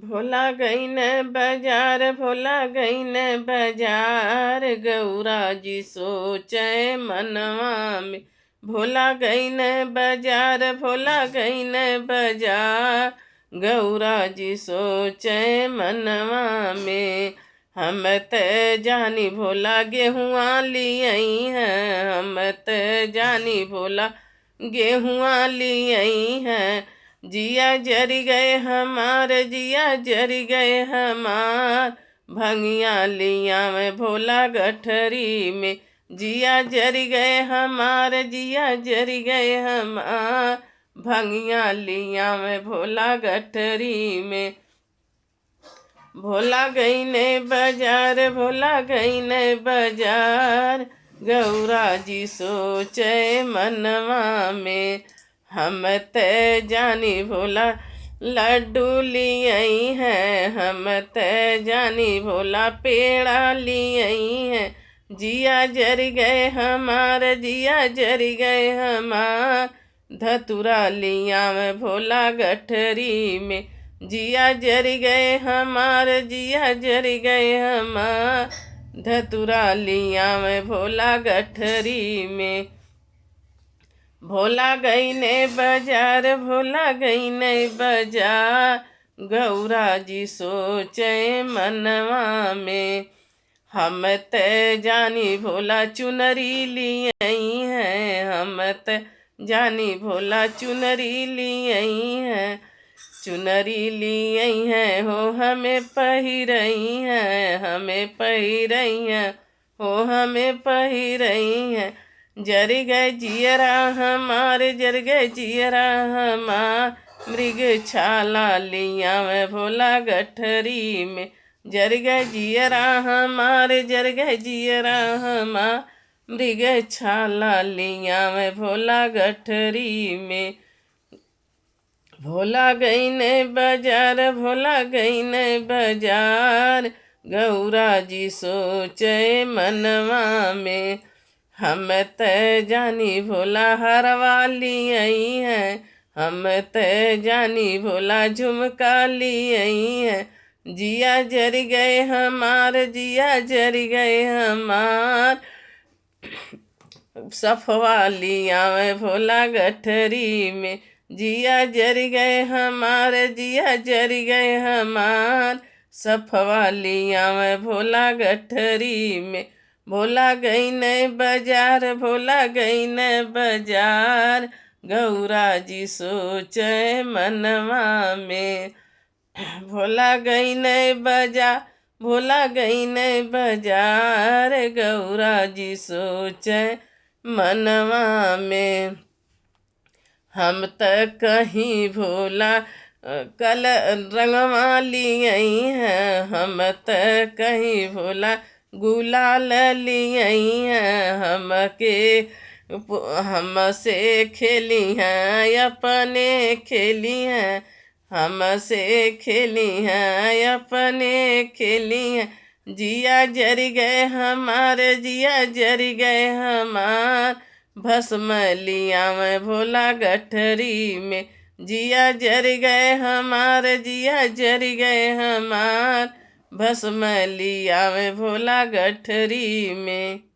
भोला गईन बाजार, भोला गईन बाजार, गौरा जी सोचे मनवा में। भोला गईन बाजार, भोला गईन बाजार, गौरा जी सोचे मनवा में। हम त जानी भोला गेहुआ लियई हैं, हम त जानी भोला गेहुआ लियई हैं। जिया जरी गए हमार, जिया जरी गए हमार, भंगिया लिया में भोला गठरी में। जिया जरी गए हमार, जिया जरी गए हमार, भंगिया लिया में भोला गठरी में। भोला गईने बाजार, भोला गईने बाजार, गौरा जी सोचे मनवा में। हम त जानी भोला लड्डू लियई हैं, हम त जानी भोला पेड़ा लियई हैं। जिया जर गए हमार, जिया जर गए हमार, धतुरा लिया में भोला गठरी में। जिया जर गए हमार, जिया जर गए हमार, धतुरा लिया में भोला गठरी में। भोला गईने बाजार, भोला गईने बाजार, गौरा जी सोचे मनवा में। हम त जानी भोला चुनरी लियई हैं, हम त जानी भोला चुनरी लियई हैं। चुनरी लियई हैं हो हमें पहिरई हैं, हमें पहिरई हैं हो हमें पहिरई हैं। जर गए जियरा हमारे, जर गए जियरा हमार, मृग छाला लिया में भोला गठरी में। जर गए जियरा हमारे, जर गए जियरा हमार, मृग छाला लिया में भोला गठरी में। भोला गईने बाजार, भोला गईने बाजार, गौरा जी सोचे मनवा में। हम त जानी भोला हरवा लियई हैं, हम त जानी भोला झुमका लियई हैं। जिया जर गए हमार, जिया जर गए हमार, सफवा लिया में भोला गठरी में। जिया जर गए हमार, जिया जर गए हमार, सफवा लिया में भोला गठरी में। भोला गईने बाजार, भोला गईने बाजार, गौरा जी सोचे मनवा में। भोला गईने बाजार, भोला गईने बाजार, गौरा जी सोचे मनवा में। हम त कहीं भोला कल रंगवा लियई हैं, हम त कहीं भोला गुलाल लियई हैं। हमसे खेली हैं अपने खेली हैं, हमसे खेली हैं अपने खेली हैं। जिया जर गए हमारे, जिया जर गए हमार, भस्म लिया में भोला गठरी में। जिया जर गए हमार, जिया जर गए हमार, भस्म लिया में भोला गठरी में।